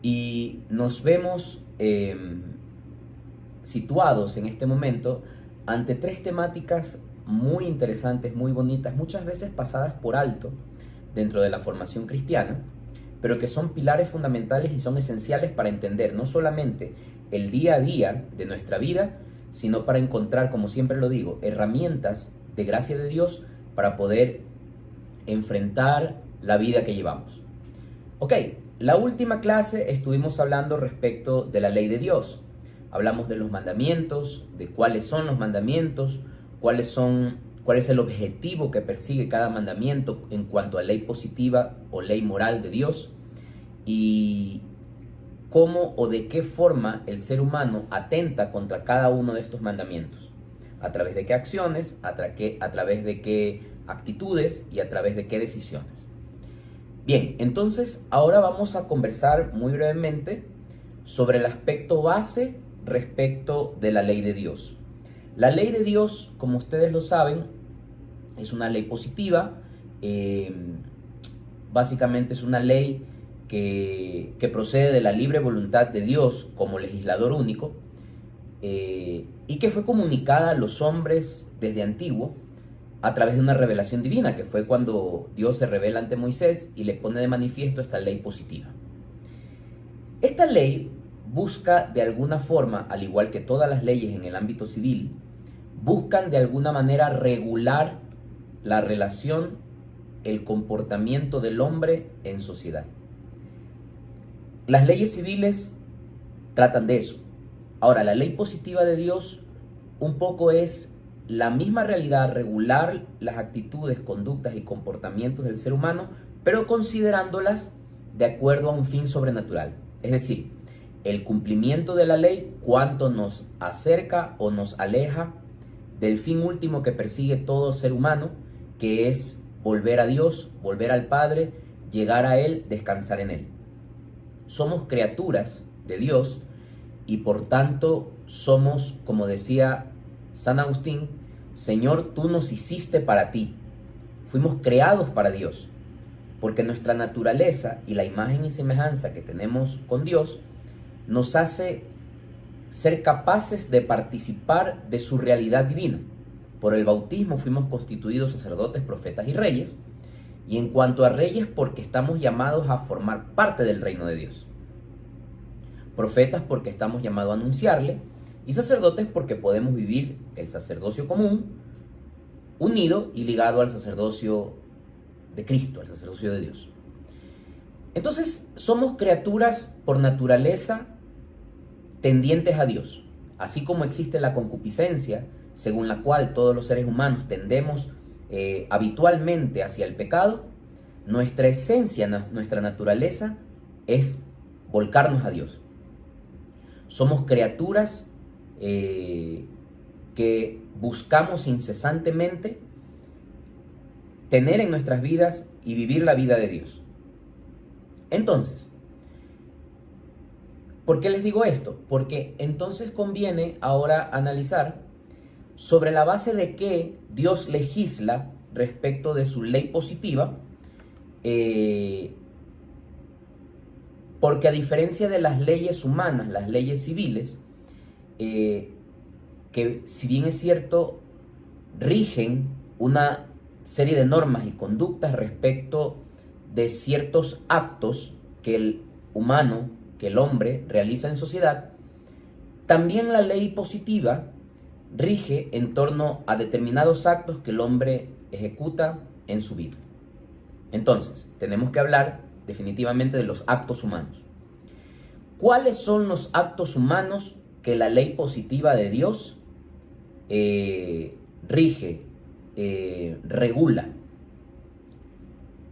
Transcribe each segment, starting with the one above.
Y nos vemos situados en este momento ante tres temáticas muy interesantes, muy bonitas, muchas veces pasadas por alto dentro de la formación cristiana, pero que son pilares fundamentales y son esenciales para entender no solamente el día a día de nuestra vida, sino para encontrar, como siempre lo digo, herramientas de gracia de Dios para poder enfrentar la vida que llevamos. Ok, la última clase estuvimos hablando respecto de la ley de Dios. Hablamos de los mandamientos, de cuáles son los mandamientos, cuál es el objetivo que persigue cada mandamiento en cuanto a ley positiva o ley moral de Dios, y cómo o de qué forma el ser humano atenta contra cada uno de estos mandamientos. A través de qué acciones, a través de qué actitudes y a través de qué decisiones. Bien, entonces ahora vamos a conversar muy brevemente sobre el aspecto base respecto de la ley de Dios. La ley de Dios, como ustedes lo saben, es una ley positiva. Básicamente es una ley que procede de la libre voluntad de Dios como legislador único, y que fue comunicada a los hombres desde antiguo a través de una revelación divina, que fue cuando Dios se revela ante Moisés y le pone de manifiesto esta ley positiva. Esta ley busca de alguna forma, al igual que todas las leyes en el ámbito civil, buscan de alguna manera regular la relación, el comportamiento del hombre en sociedad. Las leyes civiles tratan de eso. Ahora, la ley positiva de Dios un poco es la misma realidad, regular las actitudes, conductas y comportamientos del ser humano, pero considerándolas de acuerdo a un fin sobrenatural. Es decir, el cumplimiento de la ley, cuánto nos acerca o nos aleja del fin último que persigue todo ser humano, que es volver a Dios, volver al Padre, llegar a Él, descansar en Él. Somos criaturas de Dios y por tanto somos, como decía San Agustín, Señor, tú nos hiciste para ti. Fuimos creados para Dios, porque nuestra naturaleza y la imagen y semejanza que tenemos con Dios nos hace ser capaces de participar de su realidad divina. Por el bautismo fuimos constituidos sacerdotes, profetas y reyes, y en cuanto a reyes, porque estamos llamados a formar parte del reino de Dios. Profetas porque estamos llamados a anunciarle, y sacerdotes porque podemos vivir el sacerdocio común, unido y ligado al sacerdocio de Cristo, al sacerdocio de Dios. Entonces, somos criaturas por naturaleza tendientes a Dios. Así como existe la concupiscencia, según la cual todos los seres humanos tendemos habitualmente hacia el pecado, nuestra esencia, nuestra naturaleza es volcarnos a Dios. Somos criaturas que buscamos incesantemente tener en nuestras vidas y vivir la vida de Dios. Entonces, ¿por qué les digo esto? Porque entonces conviene ahora analizar sobre la base de que Dios legisla respecto de su ley positiva, porque a diferencia de las leyes humanas, las leyes civiles, que si bien es cierto, rigen una serie de normas y conductas respecto de ciertos actos que el humano, que el hombre realiza en sociedad, también la ley positiva rige en torno a determinados actos que el hombre ejecuta en su vida. Entonces, tenemos que hablar definitivamente de los actos humanos. ¿Cuáles son los actos humanos que la ley positiva de Dios rige, regula?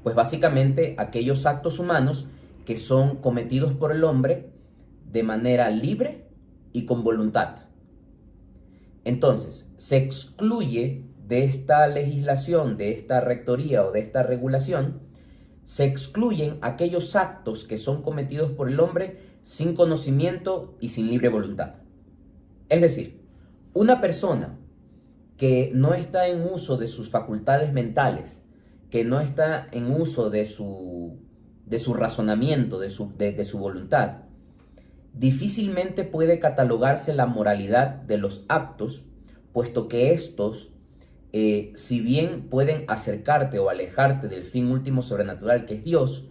Pues básicamente aquellos actos humanos que son cometidos por el hombre de manera libre y con voluntad. Entonces, se excluye de esta legislación, de esta rectoría o de esta regulación, se excluyen aquellos actos que son cometidos por el hombre sin conocimiento y sin libre voluntad. Es decir, una persona que no está en uso de sus facultades mentales, que no está en uso de su de su razonamiento, de su voluntad, difícilmente puede catalogarse la moralidad de los actos, puesto que estos, si bien pueden acercarte o alejarte del fin último sobrenatural que es Dios,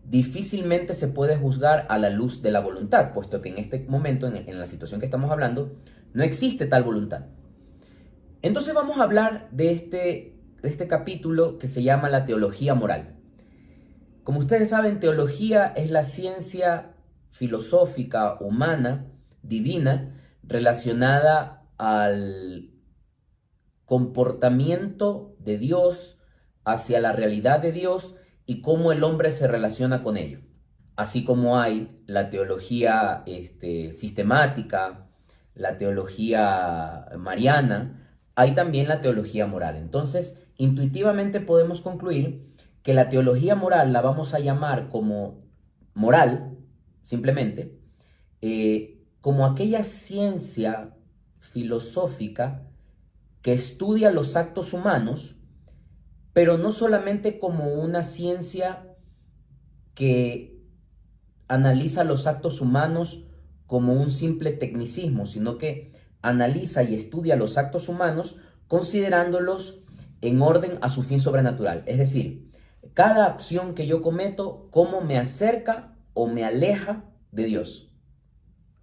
difícilmente se puede juzgar a la luz de la voluntad, puesto que en este momento, en la situación que estamos hablando, no existe tal voluntad. Entonces vamos a hablar de este capítulo que se llama la teología moral. Como ustedes saben, teología es la ciencia filosófica, humana, divina, relacionada al comportamiento de Dios, hacia la realidad de Dios y cómo el hombre se relaciona con ello. Así como hay la teología sistemática, la teología mariana, hay también la teología moral. Entonces, intuitivamente podemos concluir que la teología moral la vamos a llamar como moral, simplemente, como aquella ciencia filosófica que estudia los actos humanos, pero no solamente como una ciencia que analiza los actos humanos como un simple tecnicismo, sino que analiza y estudia los actos humanos considerándolos en orden a su fin sobrenatural. Es decir, cada acción que yo cometo, cómo me acerca o me aleja de Dios.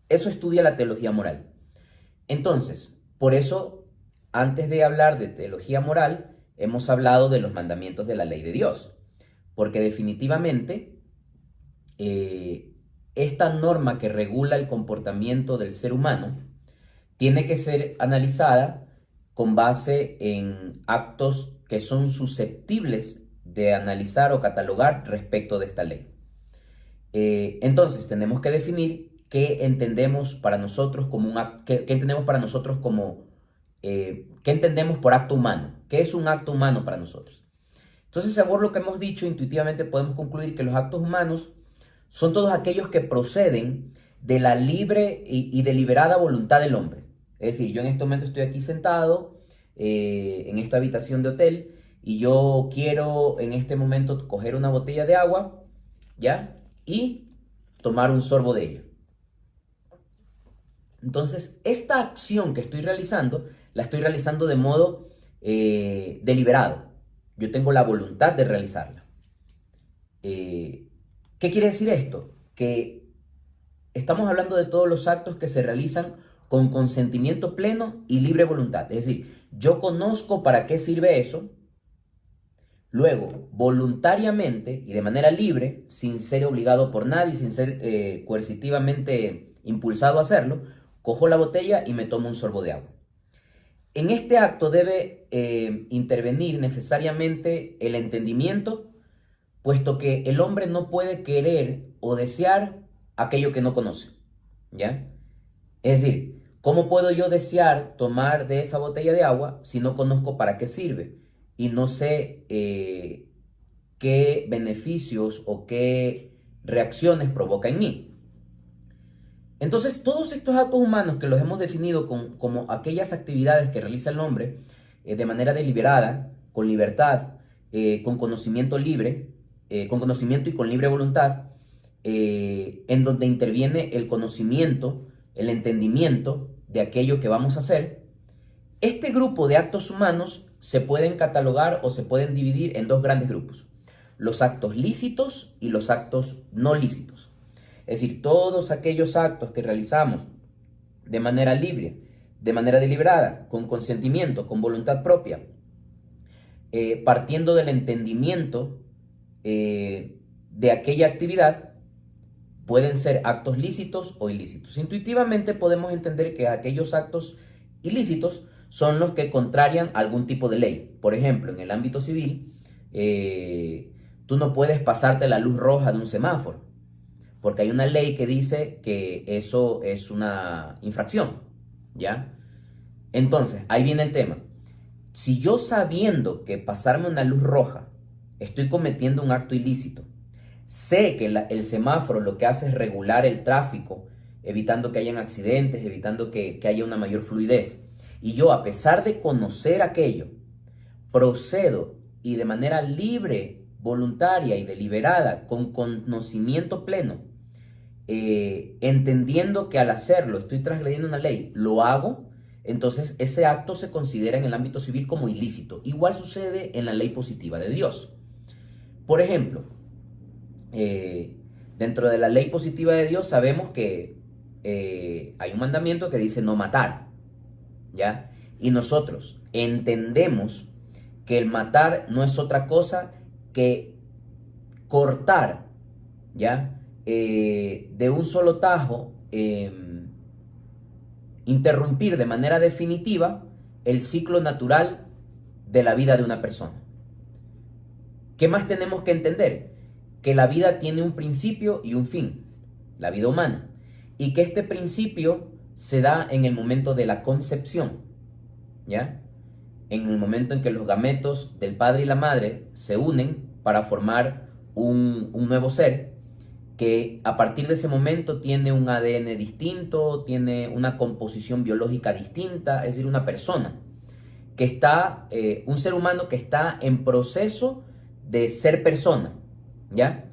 Eso estudia la teología moral. Entonces, por eso, antes de hablar de teología moral, hemos hablado de los mandamientos de la ley de Dios. Porque definitivamente, esta norma que regula el comportamiento del ser humano tiene que ser analizada con base en actos que son susceptibles de analizar o catalogar respecto de esta ley. Entonces tenemos que definir qué entendemos para nosotros como qué entendemos para nosotros como qué entendemos por acto humano, qué es un acto humano para nosotros. Entonces, según lo que hemos dicho, intuitivamente podemos concluir que los actos humanos son todos aquellos que proceden de la libre y deliberada voluntad del hombre. Es decir, yo en este momento estoy aquí sentado en esta habitación de hotel y yo quiero en este momento coger una botella de agua, ¿ya? Y tomar un sorbo de ella. Entonces, esta acción que estoy realizando, la estoy realizando de modo deliberado. Yo tengo la voluntad de realizarla. ¿Qué quiere decir esto? Que estamos hablando de todos los actos que se realizan con consentimiento pleno y libre voluntad. Es decir, yo conozco para qué sirve eso. Luego, voluntariamente y de manera libre, sin ser obligado por nadie, sin ser coercitivamente impulsado a hacerlo, cojo la botella y me tomo un sorbo de agua. En este acto debe intervenir necesariamente el entendimiento, puesto que el hombre no puede querer o desear aquello que no conoce, ¿ya? Es decir, ¿cómo puedo yo desear tomar de esa botella de agua si no conozco para qué sirve? Y no sé qué beneficios o qué reacciones provoca en mí. Entonces, todos estos actos humanos que los hemos definido como aquellas actividades que realiza el hombre de manera deliberada, con libertad, con conocimiento libre, con conocimiento y con libre voluntad, en donde interviene el conocimiento, el entendimiento de aquello que vamos a hacer, este grupo de actos humanos se pueden catalogar o se pueden dividir en dos grandes grupos: los actos lícitos y los actos no lícitos. Es decir, todos aquellos actos que realizamos de manera libre, de manera deliberada, con consentimiento, con voluntad propia, partiendo del entendimiento de aquella actividad, pueden ser actos lícitos o ilícitos. Intuitivamente podemos entender que aquellos actos ilícitos son los que contrarian algún tipo de ley. Por ejemplo, en el ámbito civil, tú no puedes pasarte la luz roja de un semáforo, porque hay una ley que dice que eso es una infracción, ¿ya? Entonces, ahí viene el tema. Si yo, sabiendo que pasarme una luz roja estoy cometiendo un acto ilícito, sé que el semáforo lo que hace es regular el tráfico, evitando que hayan accidentes, evitando que haya una mayor fluidez, y yo, a pesar de conocer aquello, procedo y de manera libre voluntaria y deliberada, con conocimiento pleno, entendiendo que al hacerlo estoy transgrediendo una ley, lo hago, entonces ese acto se considera en el ámbito civil como ilícito. Igual sucede en la ley positiva de Dios. Por ejemplo, dentro de la ley positiva de Dios sabemos que hay un mandamiento que dice no matar, ¿ya? Y nosotros entendemos que el matar no es otra cosa que cortar, ¿ya? De un solo tajo, interrumpir de manera definitiva el ciclo natural de la vida de una persona. ¿Qué más tenemos que entender? Que la vida tiene un principio y un fin, la vida humana, y que este principio se da en el momento de la concepción, ¿ya? En el momento en que los gametos del padre y la madre se unen para formar un nuevo ser, que a partir de ese momento tiene un ADN distinto, tiene una composición biológica distinta, es decir, una persona que está, un ser humano que está en proceso de ser persona, ¿ya?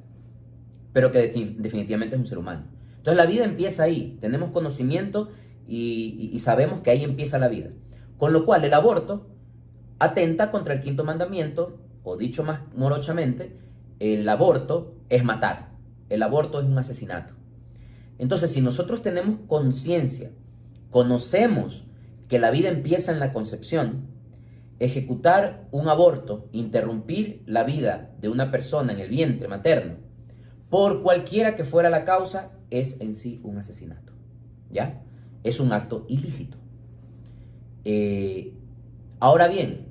Pero que definitivamente es un ser humano. Entonces la vida empieza ahí, tenemos conocimiento y sabemos que ahí empieza la vida. Con lo cual el aborto atenta contra el quinto mandamiento, o dicho más morochamente, el aborto es matar. El aborto es un asesinato. Entonces, si nosotros tenemos conciencia, conocemos que la vida empieza en la concepción, ejecutar un aborto, interrumpir la vida de una persona en el vientre materno, por cualquiera que fuera la causa, es en sí un asesinato, ¿ya? Es un acto ilícito. Ahora bien,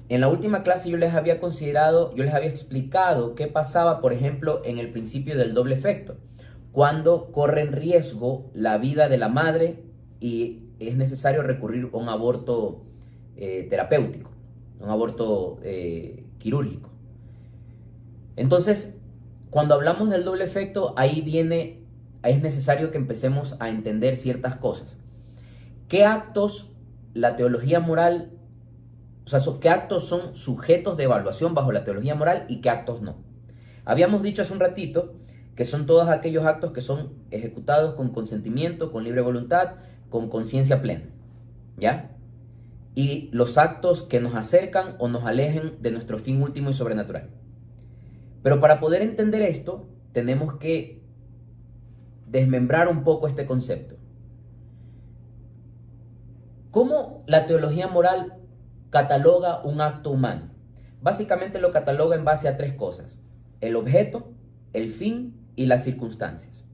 en la última clase yo les había explicado qué pasaba, por ejemplo, en el principio del doble efecto, cuando corre en riesgo la vida de la madre y es necesario recurrir a un aborto terapéutico, un aborto quirúrgico. Entonces, cuando hablamos del doble efecto, ahí es necesario que empecemos a entender ciertas cosas. ¿Qué actos la teología moral, qué actos son sujetos de evaluación bajo la teología moral y qué actos no? Habíamos dicho hace un ratito que son todos aquellos actos que son ejecutados con consentimiento, con libre voluntad, con conciencia plena, ¿ya? Y los actos que nos acercan o nos alejen de nuestro fin último y sobrenatural. Pero para poder entender esto, tenemos que desmembrar un poco este concepto. ¿Cómo la teología moral cataloga un acto humano? Básicamente lo cataloga en base a tres cosas: el objeto, el fin y las circunstancias.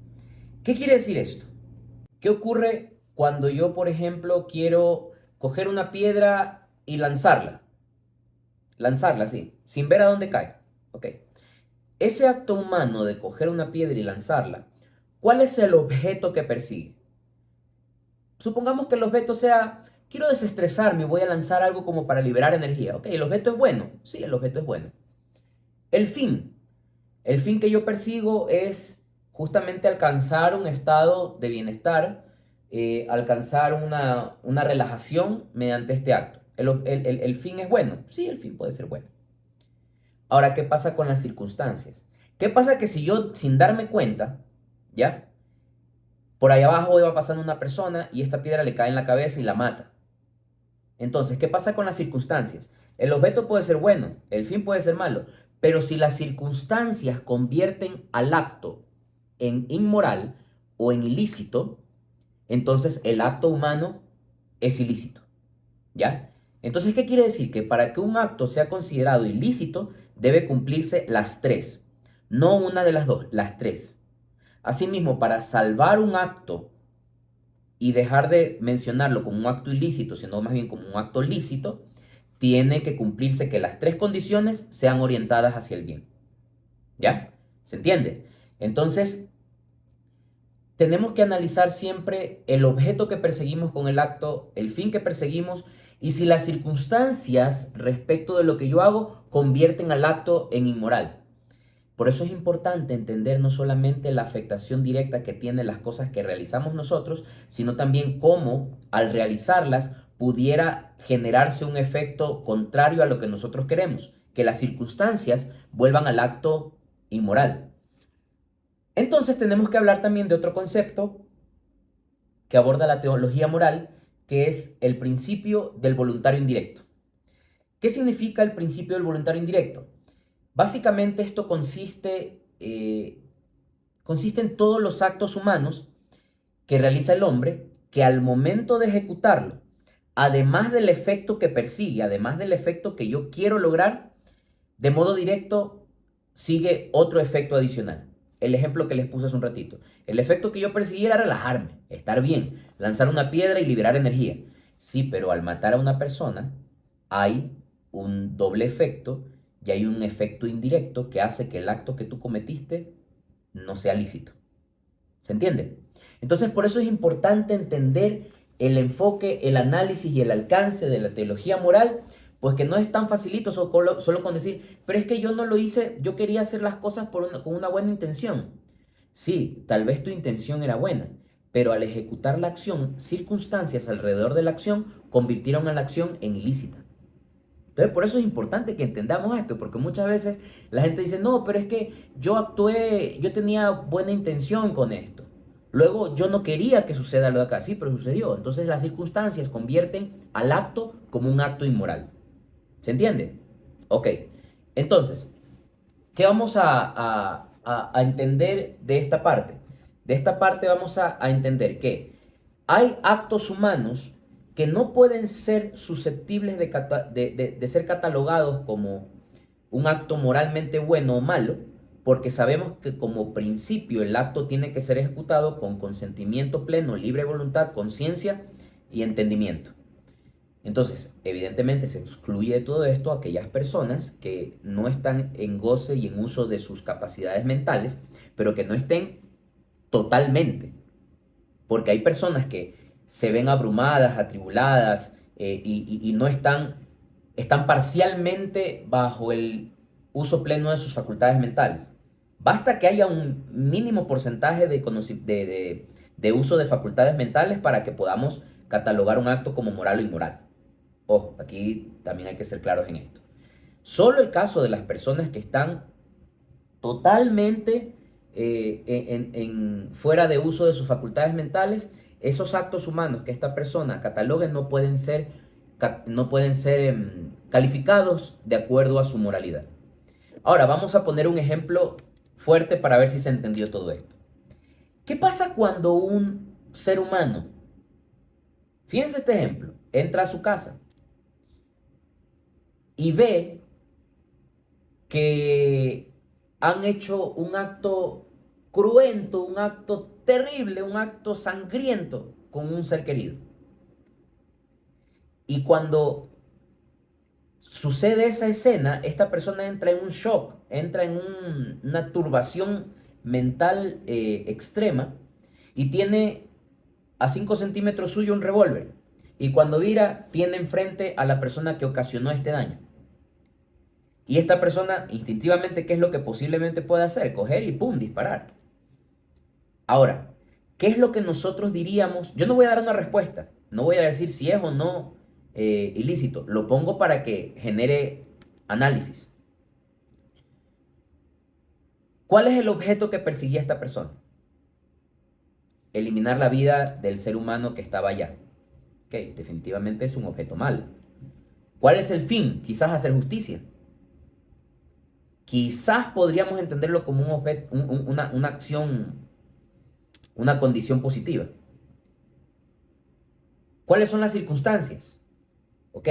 ¿Qué quiere decir esto? ¿Qué ocurre cuando yo, por ejemplo, quiero coger una piedra y lanzarla? Lanzarla así, sin ver a dónde cae. Ok. Ese acto humano de coger una piedra y lanzarla, ¿cuál es el objeto que persigue? Supongamos que el objeto sea: quiero desestresarme y voy a lanzar algo como para liberar energía. Ok, ¿el objeto es bueno? Sí, el objeto es bueno. El fin que yo persigo es justamente alcanzar un estado de bienestar, alcanzar una relajación mediante este acto. ¿El fin es bueno? Sí, el fin puede ser bueno. Ahora, ¿qué pasa con las circunstancias? ¿Qué pasa que si yo, sin darme cuenta, ya, por ahí abajo iba pasando una persona y esta piedra le cae en la cabeza y la mata? Entonces, ¿qué pasa con las circunstancias? El objeto puede ser bueno, el fin puede ser malo, pero si las circunstancias convierten al acto en inmoral o en ilícito, entonces el acto humano es ilícito, ¿ya? Entonces, ¿qué quiere decir? Que para que un acto sea considerado ilícito, debe cumplirse las tres, no una de las dos, las tres. Asimismo, para salvar un acto y dejar de mencionarlo como un acto ilícito, sino más bien como un acto lícito, tiene que cumplirse que las tres condiciones sean orientadas hacia el bien. ¿Ya? ¿Se entiende? Entonces, tenemos que analizar siempre el objeto que perseguimos con el acto, el fin que perseguimos, y si las circunstancias respecto de lo que yo hago convierten al acto en inmoral. Por eso es importante entender no solamente la afectación directa que tienen las cosas que realizamos nosotros, sino también cómo al realizarlas pudiera generarse un efecto contrario a lo que nosotros queremos. que las circunstancias vuelvan al acto inmoral. Entonces tenemos que hablar también de otro concepto que aborda la teología moral, que es el principio del voluntario indirecto. ¿Qué significa el principio del voluntario indirecto? Básicamente esto consiste en todos los actos humanos que realiza el hombre, que al momento de ejecutarlo, además del efecto que persigue, además del efecto que yo quiero lograr, de modo directo sigue otro efecto adicional. El ejemplo que les puse hace un ratito. El efecto que yo perseguí era relajarme, estar bien, lanzar una piedra y liberar energía. Sí, pero al matar a una persona hay un doble efecto y hay un efecto indirecto que hace que el acto que tú cometiste no sea lícito. ¿Se entiende? Entonces, por eso es importante entender el enfoque, el análisis y el alcance de la teología moral, pues que no es tan facilito solo con decir, pero es que yo no lo hice, yo quería hacer las cosas con una buena intención. Sí, tal vez tu intención era buena, pero al ejecutar la acción, circunstancias alrededor de la acción convirtieron a la acción en ilícita. Entonces, por eso es importante que entendamos esto, porque muchas veces la gente dice, no, pero es que yo actué, yo tenía buena intención con esto. Luego yo no quería que suceda lo de acá, sí, pero sucedió. Entonces las circunstancias convierten al acto como un acto inmoral. ¿Se entiende? Ok. Entonces, ¿qué vamos a entender de esta parte? De esta parte vamos a entender que hay actos humanos que no pueden ser susceptibles de ser catalogados como un acto moralmente bueno o malo, porque sabemos que como principio el acto tiene que ser ejecutado con consentimiento pleno, libre voluntad, conciencia y entendimiento. Entonces, evidentemente se excluye de todo esto a aquellas personas que no están en goce y en uso de sus capacidades mentales, pero que no estén totalmente. Porque hay personas que se ven abrumadas, atribuladas y no están parcialmente bajo el uso pleno de sus facultades mentales. Basta que haya un mínimo porcentaje de uso de facultades mentales para que podamos catalogar un acto como moral o inmoral. Ojo, aquí también hay que ser claros en esto. Solo el caso de las personas que están totalmente fuera de uso de sus facultades mentales, esos actos humanos que esta persona catalogue no pueden ser calificados de acuerdo a su moralidad. Ahora vamos a poner un ejemplo fuerte para ver si se entendió todo esto. ¿Qué pasa cuando un ser humano, fíjense este ejemplo, entra a su casa y ve que han hecho un acto cruento, un acto terrible, un acto sangriento con un ser querido? Y cuando sucede esa escena, esta persona entra en un shock, entra en una turbación mental extrema y tiene a 5 centímetros suyo un revólver. Y cuando vira, tiene enfrente a la persona que ocasionó este daño. Y esta persona, instintivamente, ¿qué es lo que posiblemente puede hacer? Coger y ¡pum!, disparar. Ahora, ¿qué es lo que nosotros diríamos? Yo no voy a dar una respuesta, no voy a decir si es o no ilícito, lo pongo para que genere análisis. ¿Cuál es el objeto que perseguía esta persona? Eliminar la vida del ser humano que estaba allá. Ok, definitivamente es un objeto malo. ¿Cuál es el fin? Quizás hacer justicia. Quizás podríamos entenderlo como una acción, una condición positiva. ¿Cuáles son las circunstancias? Ok,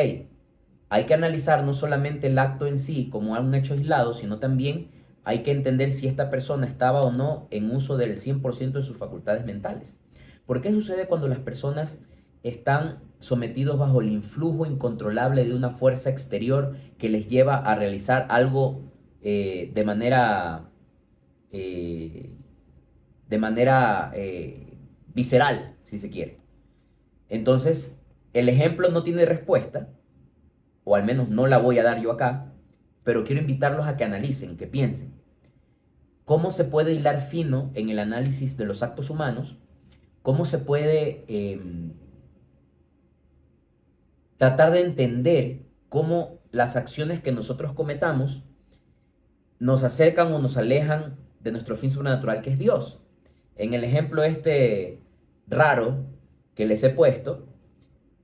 hay que analizar no solamente el acto en sí como un hecho aislado, sino también hay que entender si esta persona estaba o no en uso del 100% de sus facultades mentales. ¿Por qué sucede cuando las personas están sometidos bajo el influjo incontrolable de una fuerza exterior que les lleva a realizar algo de manera visceral, si se quiere? Entonces, el ejemplo no tiene respuesta, o al menos no la voy a dar yo acá, pero quiero invitarlos a que analicen, que piensen. ¿Cómo se puede hilar fino en el análisis de los actos humanos? ¿Cómo se puede tratar de entender cómo las acciones que nosotros cometamos nos acercan o nos alejan de nuestro fin sobrenatural, que es Dios. En el ejemplo este raro que les he puesto,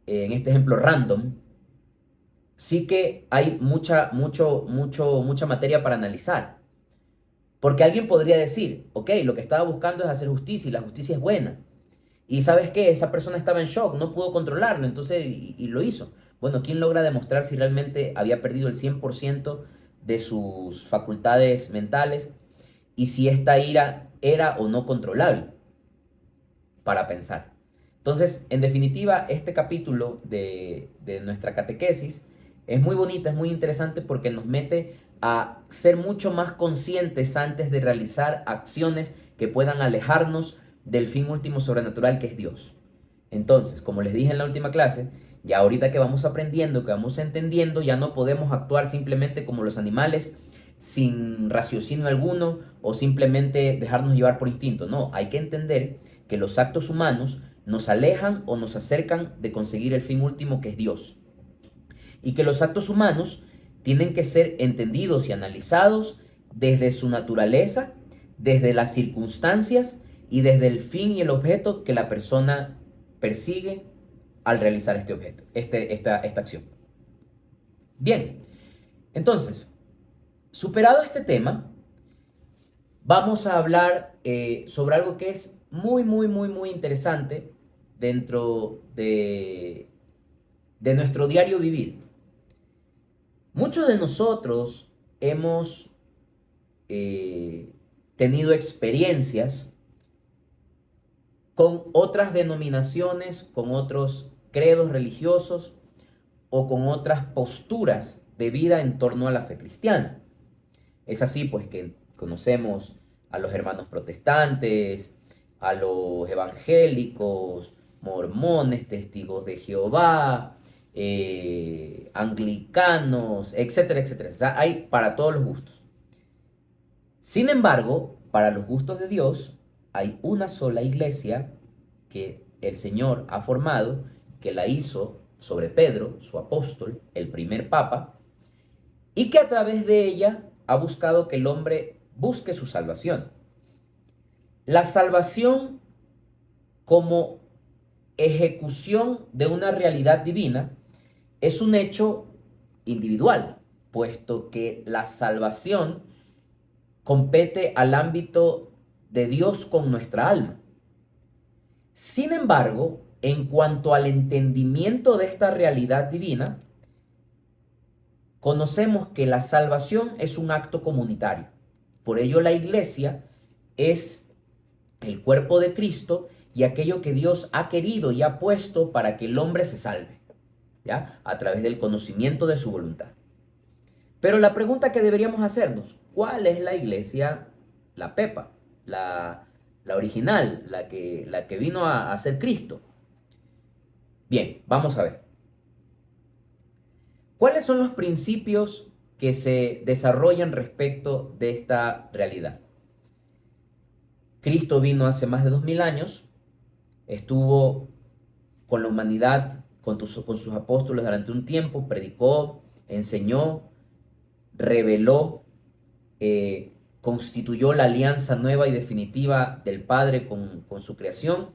en este ejemplo random, sí que hay mucha materia para analizar. Porque alguien podría decir, ok, lo que estaba buscando es hacer justicia y la justicia es buena. Y ¿sabes qué? Esa persona estaba en shock, no pudo controlarlo, entonces y lo hizo. Bueno, ¿quién logra demostrar si realmente había perdido el 100% de sus facultades mentales y si esta ira era o no controlable? Para pensar. Entonces, en definitiva, este capítulo de nuestra catequesis es muy bonita, es muy interesante porque nos mete a ser mucho más conscientes antes de realizar acciones que puedan alejarnos del fin último sobrenatural, que es Dios. Entonces, como les dije en la última clase, ya ahorita que vamos aprendiendo, que vamos entendiendo, ya no podemos actuar simplemente como los animales, sin raciocinio alguno o simplemente dejarnos llevar por instinto. No, hay que entender que los actos humanos nos alejan o nos acercan de conseguir el fin último, que es Dios. Y que los actos humanos tienen que ser entendidos y analizados desde su naturaleza, desde las circunstancias y desde el fin y el objeto que la persona persigue al realizar este objeto, esta acción. Bien, entonces, superado este tema, vamos a hablar sobre algo que es muy interesante dentro de nuestro diario vivir. Muchos de nosotros hemos tenido experiencias con otras denominaciones, con otros credos religiosos o con otras posturas de vida en torno a la fe cristiana. Es así pues que conocemos a los hermanos protestantes, a los evangélicos, mormones, testigos de Jehová, anglicanos, etcétera, etcétera. O sea, hay para todos los gustos. Sin embargo, para los gustos de Dios, hay una sola iglesia que el Señor ha formado, que la hizo sobre Pedro, su apóstol, el primer papa, y que a través de ella ha buscado que el hombre busque su salvación. La salvación como ejecución de una realidad divina es un hecho individual, puesto que la salvación compete al ámbito de Dios con nuestra alma. Sin embargo, en cuanto al entendimiento de esta realidad divina, conocemos que la salvación es un acto comunitario. Por ello, la iglesia es el cuerpo de Cristo y aquello que Dios ha querido y ha puesto para que el hombre se salve, ¿ya? A través del conocimiento de su voluntad. Pero la pregunta que deberíamos hacernos, ¿cuál es la iglesia, la Pepa, la original, la que vino a ser Cristo? Bien, vamos a ver. ¿Cuáles son los principios que se desarrollan respecto de esta realidad? Cristo vino hace más de 2000 años, estuvo con la humanidad, con sus apóstoles durante un tiempo, predicó, enseñó, reveló, constituyó la alianza nueva y definitiva del Padre con su creación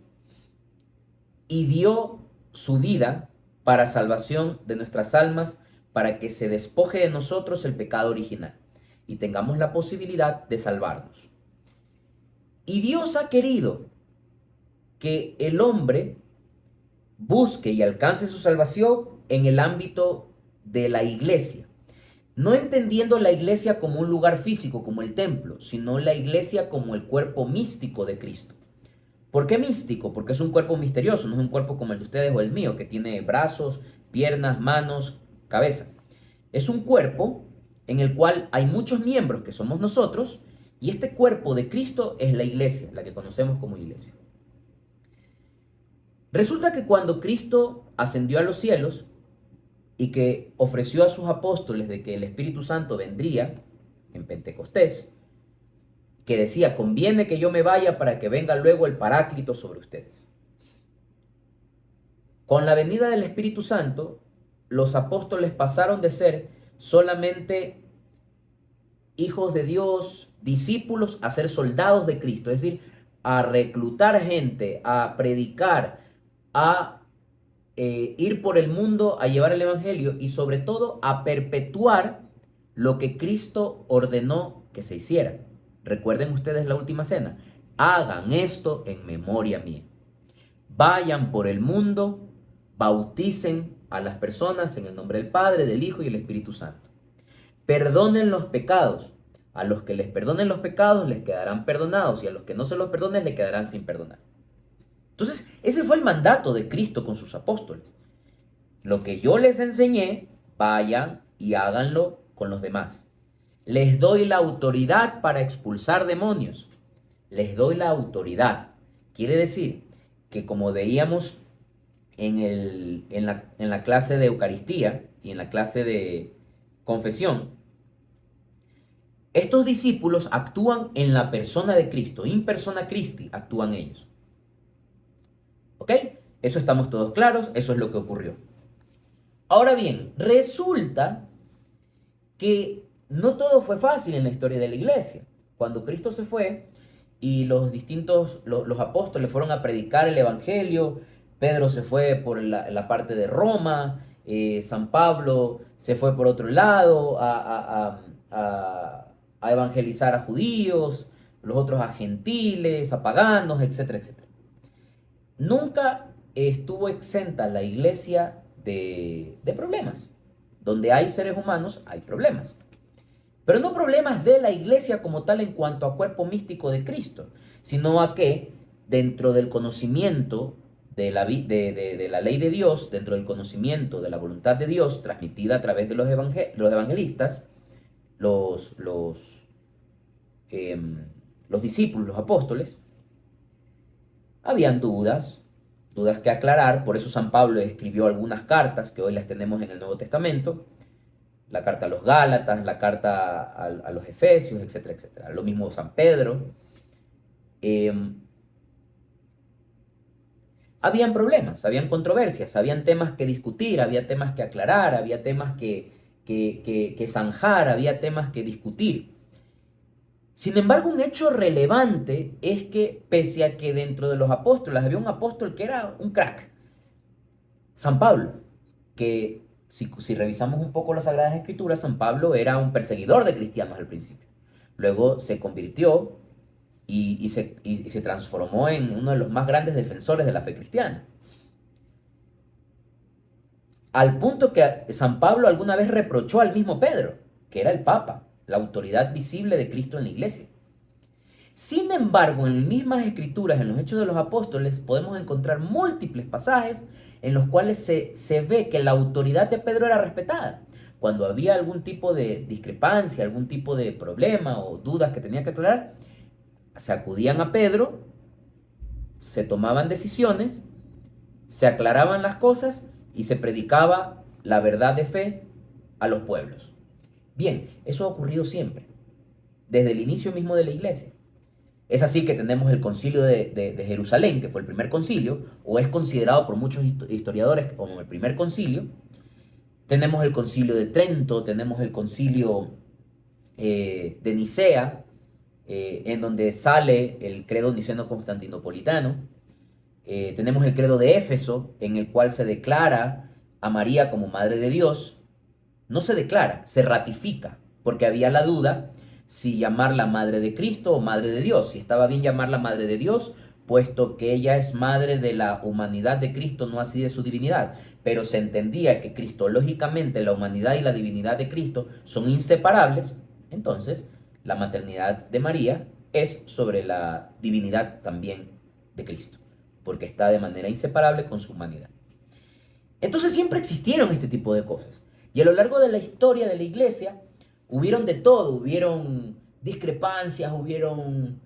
y dio su vida para salvación de nuestras almas, para que se despoje de nosotros el pecado original y tengamos la posibilidad de salvarnos. Y Dios ha querido que el hombre busque y alcance su salvación en el ámbito de la iglesia, no entendiendo la iglesia como un lugar físico, como el templo, sino la iglesia como el cuerpo místico de Cristo. ¿Por qué místico? Porque es un cuerpo misterioso, no es un cuerpo como el de ustedes o el mío, que tiene brazos, piernas, manos, cabeza. Es un cuerpo en el cual hay muchos miembros que somos nosotros, y este cuerpo de Cristo es la iglesia, la que conocemos como iglesia. Resulta que cuando Cristo ascendió a los cielos y que ofreció a sus apóstoles de que el Espíritu Santo vendría en Pentecostés, que decía, conviene que yo me vaya para que venga luego el Paráclito sobre ustedes. Con la venida del Espíritu Santo, los apóstoles pasaron de ser solamente hijos de Dios, discípulos, a ser soldados de Cristo, es decir, a reclutar gente, a predicar, a ir por el mundo, a llevar el evangelio y sobre todo a perpetuar lo que Cristo ordenó que se hiciera. Recuerden ustedes la última cena. Hagan esto en memoria mía. Vayan por el mundo, bauticen a las personas en el nombre del Padre, del Hijo y del Espíritu Santo. Perdonen los pecados. A los que les perdonen los pecados les quedarán perdonados y a los que no se los perdonen les quedarán sin perdonar. Entonces, ese fue el mandato de Cristo con sus apóstoles. Lo que yo les enseñé, vayan y háganlo con los demás. Les doy la autoridad para expulsar demonios. Les doy la autoridad. Quiere decir que, como veíamos en la clase de Eucaristía y en la clase de confesión, estos discípulos actúan en la persona de Cristo, in persona Christi actúan ellos. ¿Ok? Eso estamos todos claros, eso es lo que ocurrió. Ahora bien, resulta que no todo fue fácil en la historia de la iglesia. Cuando Cristo se fue y los apóstoles fueron a predicar el evangelio, Pedro se fue por la parte de Roma, San Pablo se fue por otro lado a evangelizar a judíos, los otros a gentiles, a paganos, etcétera, etcétera. Nunca estuvo exenta la iglesia de problemas. Donde hay seres humanos, hay problemas. Pero no problemas de la iglesia como tal en cuanto a cuerpo místico de Cristo, sino a que dentro del conocimiento de la ley de Dios, dentro del conocimiento de la voluntad de Dios transmitida a través de los evangelistas, los discípulos, los apóstoles, habían dudas que aclarar. Por eso San Pablo escribió algunas cartas que hoy las tenemos en el Nuevo Testamento, la carta a los Gálatas, la carta a los Efesios, etcétera, etcétera. Lo mismo San Pedro. Habían problemas, habían controversias, habían temas que discutir, había temas que aclarar, había temas que zanjar, había temas que discutir. Sin embargo, un hecho relevante es que, pese a que dentro de los apóstoles había un apóstol que era un crack, San Pablo, que si revisamos un poco las Sagradas Escrituras, San Pablo era un perseguidor de cristianos al principio. Luego se convirtió y se transformó en uno de los más grandes defensores de la fe cristiana. Al punto que San Pablo alguna vez reprochó al mismo Pedro, que era el Papa, la autoridad visible de Cristo en la iglesia. Sin embargo, en las mismas escrituras, en los Hechos de los Apóstoles, podemos encontrar múltiples pasajes en los cuales se ve que la autoridad de Pedro era respetada. Cuando había algún tipo de discrepancia, algún tipo de problema o dudas que tenía que aclarar, se acudían a Pedro, se tomaban decisiones, se aclaraban las cosas y se predicaba la verdad de fe a los pueblos. Bien, eso ha ocurrido siempre, desde el inicio mismo de la iglesia. Es así que tenemos el concilio de Jerusalén, que fue el primer concilio, o es considerado por muchos historiadores como el primer concilio. Tenemos el concilio de Trento, tenemos el concilio de Nicea, en donde sale el credo niceno-constantinopolitano. Tenemos el credo de Éfeso, en el cual se declara a María como Madre de Dios. No se declara, se ratifica, porque había la duda si llamarla Madre de Cristo o Madre de Dios. Si estaba bien llamarla Madre de Dios, puesto que ella es madre de la humanidad de Cristo, no así de su divinidad. Pero se entendía que cristológicamente la humanidad y la divinidad de Cristo son inseparables. Entonces, la maternidad de María es sobre la divinidad también de Cristo, porque está de manera inseparable con su humanidad. Entonces siempre existieron este tipo de cosas. Y a lo largo de la historia de la iglesia hubieron de todo, hubieron discrepancias, hubieron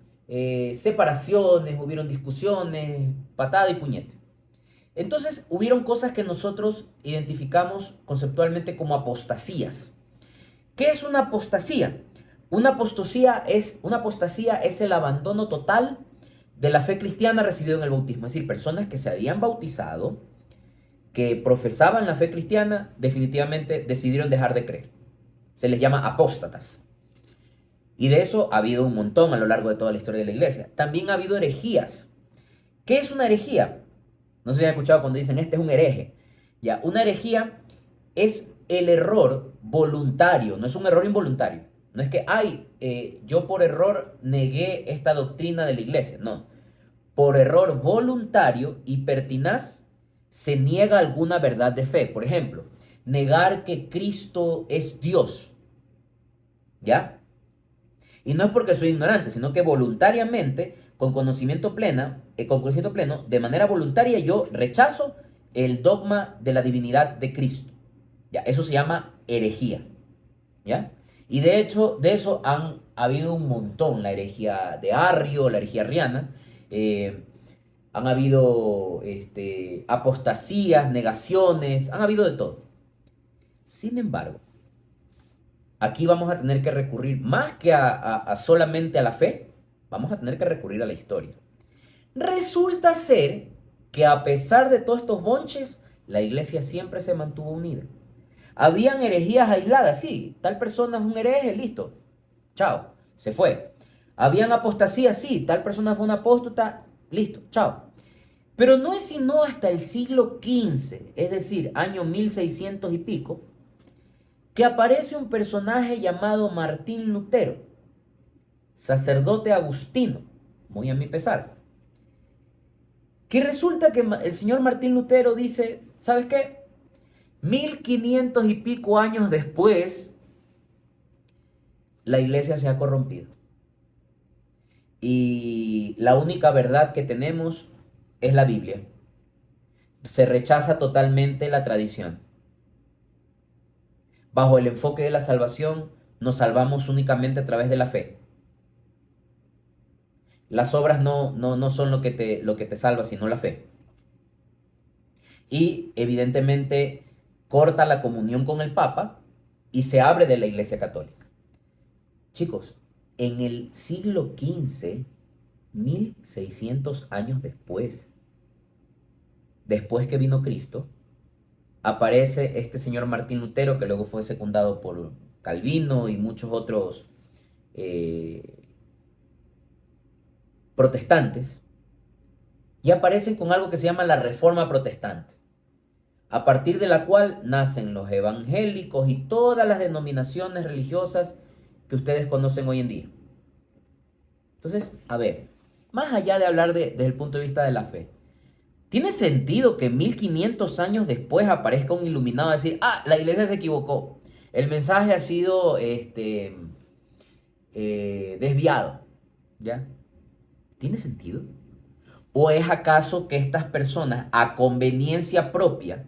separaciones, hubieron discusiones, patada y puñete. Entonces hubieron cosas que nosotros identificamos conceptualmente como apostasías. ¿Qué es una apostasía? Una apostasía es el abandono total de la fe cristiana recibida en el bautismo. Es decir, personas que se habían bautizado, que profesaban la fe cristiana, definitivamente decidieron dejar de creer. Se les llama apóstatas. Y de eso ha habido un montón a lo largo de toda la historia de la iglesia. También ha habido herejías. ¿Qué es una herejía? No sé si han escuchado cuando dicen, este es un hereje. Ya, una herejía es el error voluntario, no es un error involuntario. No es que, yo por error negué esta doctrina de la iglesia. No. Por error voluntario y pertinaz se niega alguna verdad de fe. Por ejemplo, negar que Cristo es Dios. ¿Ya? Y no es porque soy ignorante, sino que voluntariamente, con conocimiento pleno, de manera voluntaria yo rechazo el dogma de la divinidad de Cristo. ¿Ya? Eso se llama herejía. ¿Ya? Y de hecho, de eso han habido un montón. La herejía de Arrio, la herejía arriana. Han habido apostasías, negaciones, han habido de todo. Sin embargo, aquí vamos a tener que recurrir más que a solamente a la fe, vamos a tener que recurrir a la historia. Resulta ser que a pesar de todos estos bonches, la iglesia siempre se mantuvo unida. Habían herejías aisladas, sí, tal persona es un hereje, listo, chao, se fue. Habían apostasías, sí, tal persona fue una apóstata, listo, chao. Pero no es sino hasta el siglo XV, es decir, año 1600 y pico, que aparece un personaje llamado Martín Lutero, sacerdote agustino, muy a mi pesar, que resulta que el señor Martín Lutero dice, ¿sabes qué? 1500 y pico años después, la iglesia se ha corrompido. Y la única verdad que tenemos es la Biblia. Se rechaza totalmente la tradición. Bajo el enfoque de la salvación, nos salvamos únicamente a través de la fe. Las obras no son lo que te salva, sino la fe. Y evidentemente corta la comunión con el Papa y se abre de la Iglesia Católica. Chicos, en el siglo XV, 1600 años después que vino Cristo, aparece este señor Martín Lutero, que luego fue secundado por Calvino y muchos otros protestantes, y aparecen con algo que se llama la Reforma Protestante, a partir de la cual nacen los evangélicos y todas las denominaciones religiosas que ustedes conocen hoy en día. Entonces, a ver, más allá de hablar desde el punto de vista de la fe, ¿tiene sentido que 1500 años después aparezca un iluminado a decir, la iglesia se equivocó, el mensaje ha sido desviado? ¿Ya? ¿Tiene sentido? ¿O es acaso que estas personas, a conveniencia propia,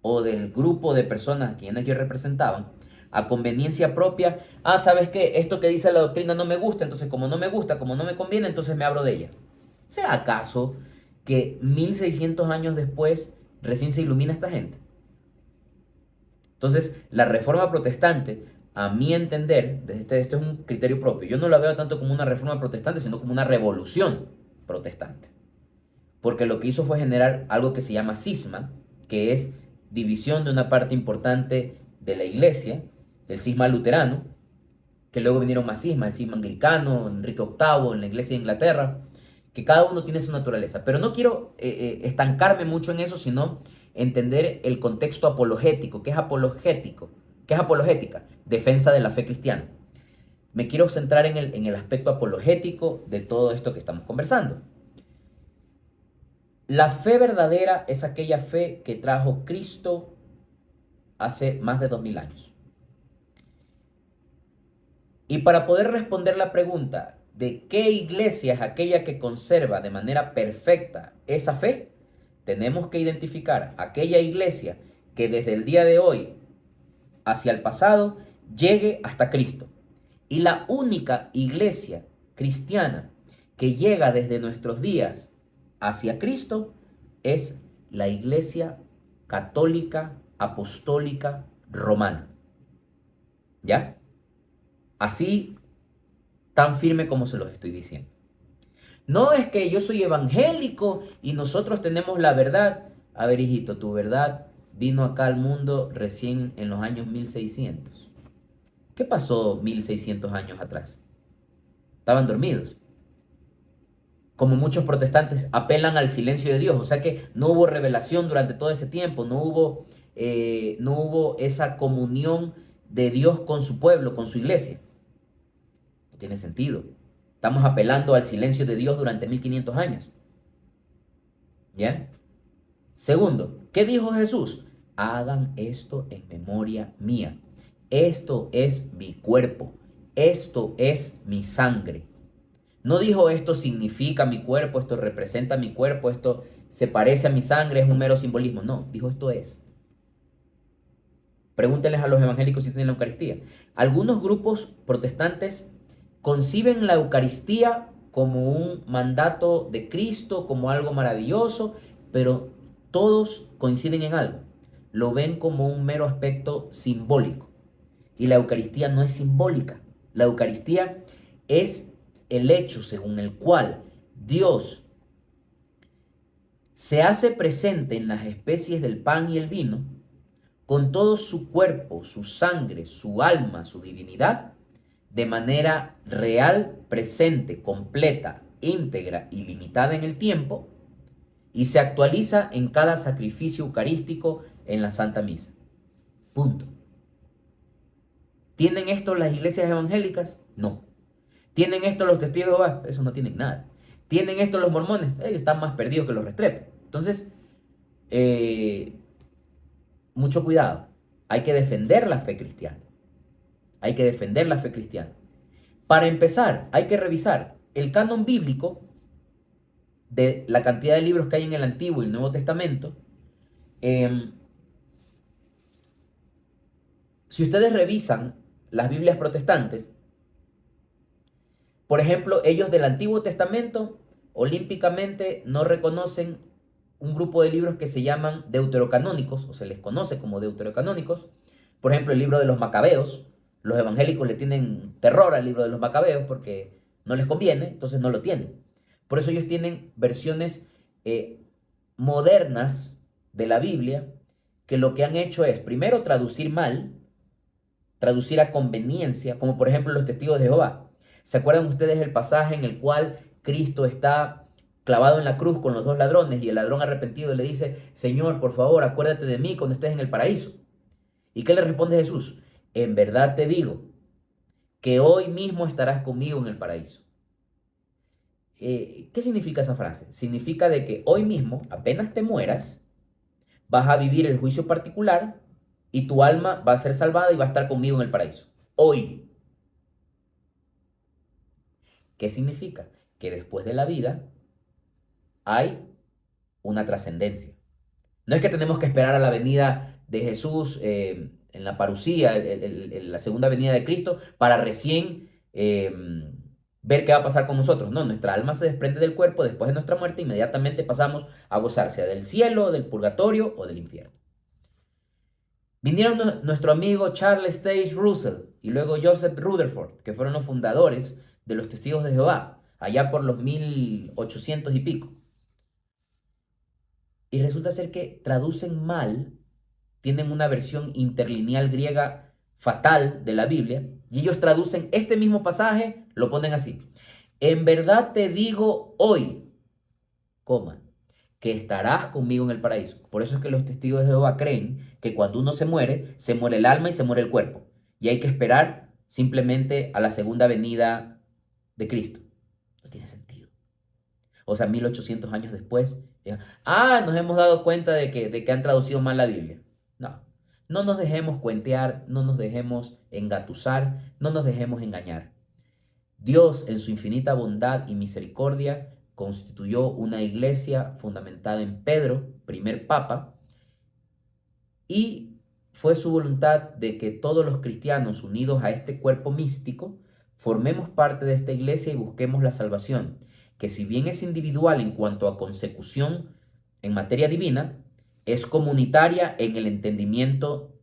o del grupo de personas a quienes ellos representaban, a conveniencia propia, ¿sabes qué? Esto que dice la doctrina no me gusta, entonces como no me gusta, como no me conviene, entonces me abro de ella? ¿Será acaso que 1600 años después recién se ilumina esta gente? Entonces, la Reforma Protestante, a mi entender, esto es un criterio propio, yo no la veo tanto como una reforma protestante, sino como una revolución protestante. Porque lo que hizo fue generar algo que se llama cisma, que es división de una parte importante de la iglesia, el cisma luterano, que luego vinieron más cismas, el cisma anglicano, Enrique VIII, en la iglesia de Inglaterra, que cada uno tiene su naturaleza. Pero no quiero estancarme mucho en eso, sino entender el contexto apologético. ¿Qué es apologético? ¿Qué es apologética? Defensa de la fe cristiana. Me quiero centrar en el aspecto apologético de todo esto que estamos conversando. La fe verdadera es aquella fe que trajo Cristo hace más de 2000 años. Y para poder responder la pregunta de qué iglesia es aquella que conserva de manera perfecta esa fe, tenemos que identificar aquella iglesia que desde el día de hoy hacia el pasado llegue hasta Cristo. Y la única iglesia cristiana que llega desde nuestros días hacia Cristo es la Iglesia Católica Apostólica Romana. ¿Ya? Así, tan firme como se los estoy diciendo. No es que yo soy evangélico y nosotros tenemos la verdad. A ver, hijito, tu verdad vino acá al mundo recién en los años 1600. ¿Qué pasó 1600 años atrás? Estaban dormidos. Como muchos protestantes apelan al silencio de Dios, o sea que no hubo revelación durante todo ese tiempo, no hubo esa comunión de Dios con su pueblo, con su iglesia. No tiene sentido. Estamos apelando al silencio de Dios durante 1500 años. ¿Ya? Segundo, ¿qué dijo Jesús? Hagan esto en memoria mía. Esto es mi cuerpo. Esto es mi sangre. No dijo esto significa mi cuerpo, esto representa mi cuerpo, esto se parece a mi sangre, es un mero simbolismo. No, dijo esto es. Pregúntenles a los evangélicos si tienen la Eucaristía. Algunos grupos protestantes conciben la Eucaristía como un mandato de Cristo, como algo maravilloso, pero todos coinciden en algo. Lo ven como un mero aspecto simbólico. Y la Eucaristía no es simbólica. La Eucaristía es el hecho según el cual Dios se hace presente en las especies del pan y el vino, con todo su cuerpo, su sangre, su alma, su divinidad, de manera real, presente, completa, íntegra y limitada en el tiempo, y se actualiza en cada sacrificio eucarístico en la Santa Misa. Punto. ¿Tienen esto las iglesias evangélicas? No. ¿Tienen esto los testigos de Jehová? Eso no tienen nada. ¿Tienen esto los mormones? Ellos están más perdidos que los Restrepo. Entonces, mucho cuidado. Hay que defender la fe cristiana. Hay que defender la fe cristiana. Para empezar, hay que revisar el canon bíblico de la cantidad de libros que hay en el Antiguo y el Nuevo Testamento. Si ustedes revisan las Biblias protestantes, por ejemplo, ellos del Antiguo Testamento olímpicamente no reconocen un grupo de libros que se llaman deuterocanónicos, o se les conoce como deuterocanónicos. Por ejemplo, el libro de los Macabeos. Los evangélicos le tienen terror al libro de los Macabeos porque no les conviene, entonces no lo tienen. Por eso ellos tienen versiones modernas de la Biblia que lo que han hecho es, primero, traducir mal, traducir a conveniencia, como por ejemplo los testigos de Jehová. ¿Se acuerdan ustedes el pasaje en el cual Cristo está clavado en la cruz con los dos ladrones y el ladrón arrepentido le dice, Señor, por favor, acuérdate de mí cuando estés en el paraíso? ¿Y qué le responde Jesús? En verdad te digo que hoy mismo estarás conmigo en el paraíso. ¿Qué significa esa frase? Significa de que hoy mismo, apenas te mueras, vas a vivir el juicio particular y tu alma va a ser salvada y va a estar conmigo en el paraíso. Hoy. ¿Qué significa? Que después de la vida hay una trascendencia. No es que tenemos que esperar a la venida de Jesús en la parucía, la segunda venida de Cristo, para recién ver qué va a pasar con nosotros. No, nuestra alma se desprende del cuerpo después de nuestra muerte, inmediatamente pasamos a gozar, sea del cielo, del purgatorio o del infierno. Vinieron nuestro amigo Charles Taze Russell y luego Joseph Rutherford, que fueron los fundadores de los Testigos de Jehová, allá por los 1800 y pico. Y resulta ser que traducen mal, tienen una versión interlineal griega fatal de la Biblia, y ellos traducen este mismo pasaje, lo ponen así. En verdad te digo hoy, coma, que estarás conmigo en el paraíso. Por eso es que los testigos de Jehová creen que cuando uno se muere el alma y se muere el cuerpo. Y hay que esperar simplemente a la segunda venida de Cristo. No tiene sentido. O sea, 1800 años después, nos hemos dado cuenta de que han traducido mal la Biblia. No, no nos dejemos cuentear, no nos dejemos engatusar, no nos dejemos engañar. Dios, en su infinita bondad y misericordia, constituyó una iglesia fundamentada en Pedro, primer papa, y fue su voluntad de que todos los cristianos unidos a este cuerpo místico formemos parte de esta iglesia y busquemos la salvación, que si bien es individual en cuanto a consecución en materia divina, es comunitaria en el entendimiento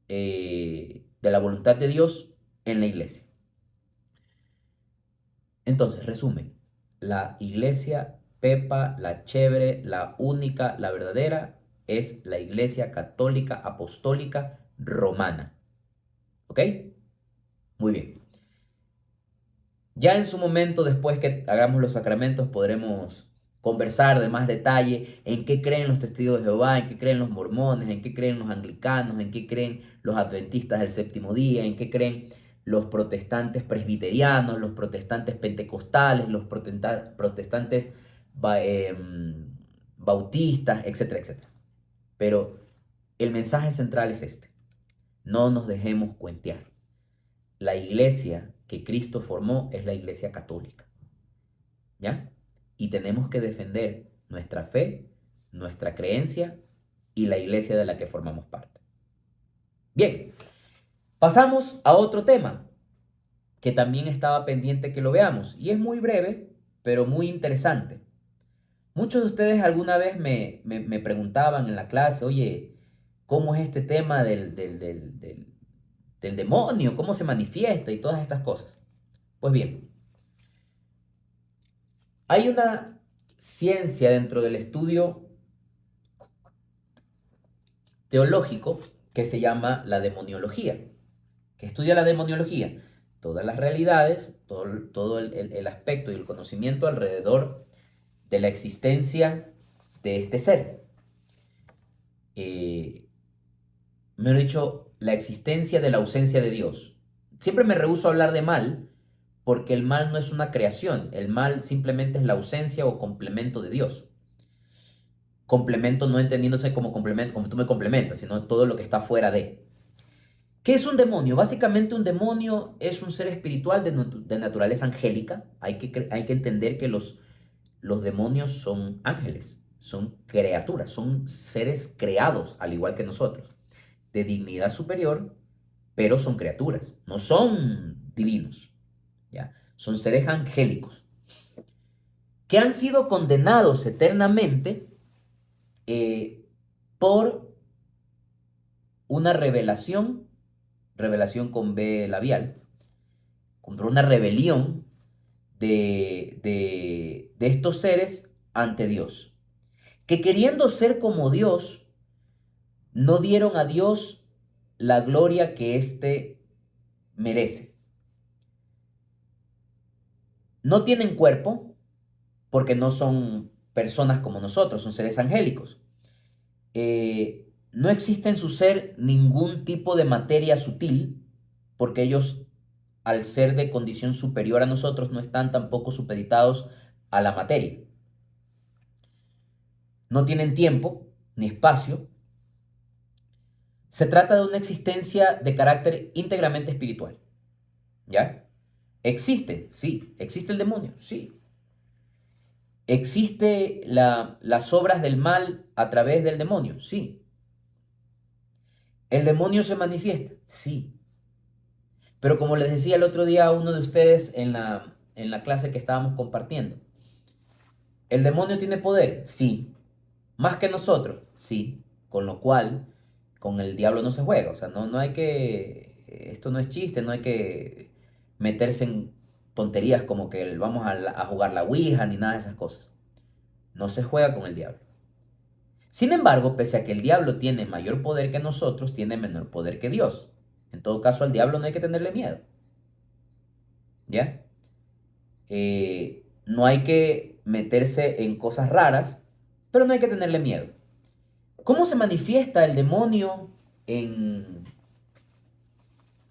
de la voluntad de Dios en la iglesia. Entonces, resumen, la iglesia Pepa, la chévere, la única, la verdadera, es la Iglesia Católica Apostólica Romana. ¿Ok? Muy bien. Ya en su momento, después que hagamos los sacramentos, podremos conversar de más detalle en qué creen los testigos de Jehová, en qué creen los mormones, en qué creen los anglicanos, en qué creen los adventistas del séptimo día, en qué creen los protestantes presbiterianos, los protestantes pentecostales, los protestantes bautistas, etcétera, etcétera. Pero el mensaje central es este: no nos dejemos cuentear. La iglesia que Cristo formó es la iglesia católica, ¿ya? Y tenemos que defender nuestra fe, nuestra creencia y la iglesia de la que formamos parte. Bien, pasamos a otro tema que también estaba pendiente que lo veamos, y es muy breve, pero muy interesante. Muchos de ustedes alguna vez me preguntaban en la clase: oye, ¿cómo es este tema del demonio? ¿Cómo se manifiesta? Y todas estas cosas. Pues bien, hay una ciencia dentro del estudio teológico que se llama la demoniología, que estudia la demoniología, todas las realidades, todo el aspecto y el conocimiento alrededor de la existencia de este ser. Mejor dicho, la existencia de la ausencia de Dios. Siempre me rehúso a hablar de mal, porque el mal no es una creación, el mal simplemente es la ausencia o complemento de Dios. Complemento no entendiéndose como complemento, como tú me complementas, sino todo lo que está fuera de. ¿Qué es un demonio? Básicamente un demonio es un ser espiritual de naturaleza angélica. Hay que entender que los demonios son ángeles, son criaturas, son seres creados al igual que nosotros, de dignidad superior, pero son criaturas, no son divinos, ¿ya? Son seres angélicos que han sido condenados eternamente por una revelación con B labial, por una rebelión de estos seres ante Dios, que queriendo ser como Dios, no dieron a Dios la gloria que éste merece. No tienen cuerpo porque no son personas como nosotros, son seres angélicos. No existe en su ser ningún tipo de materia sutil, porque ellos, al ser de condición superior a nosotros, no están tampoco supeditados a la materia. No tienen tiempo ni espacio. Se trata de una existencia de carácter íntegramente espiritual, ¿ya? ¿Existe? Sí. ¿Existe el demonio? Sí. ¿Existe las obras del mal a través del demonio? Sí. ¿El demonio se manifiesta? Sí. Pero como les decía el otro día a uno de ustedes en la clase que estábamos compartiendo, ¿el demonio tiene poder? Sí. ¿Más que nosotros? Sí. Con lo cual, con el diablo no se juega. O sea, no hay que... Esto no es chiste, no hay que meterse en tonterías como que vamos a jugar la ouija ni nada de esas cosas. No se juega con el diablo. Sin embargo, pese a que el diablo tiene mayor poder que nosotros, tiene menor poder que Dios. En todo caso, al diablo no hay que tenerle miedo, ¿ya? No hay que meterse en cosas raras, pero no hay que tenerle miedo. ¿Cómo se manifiesta el demonio en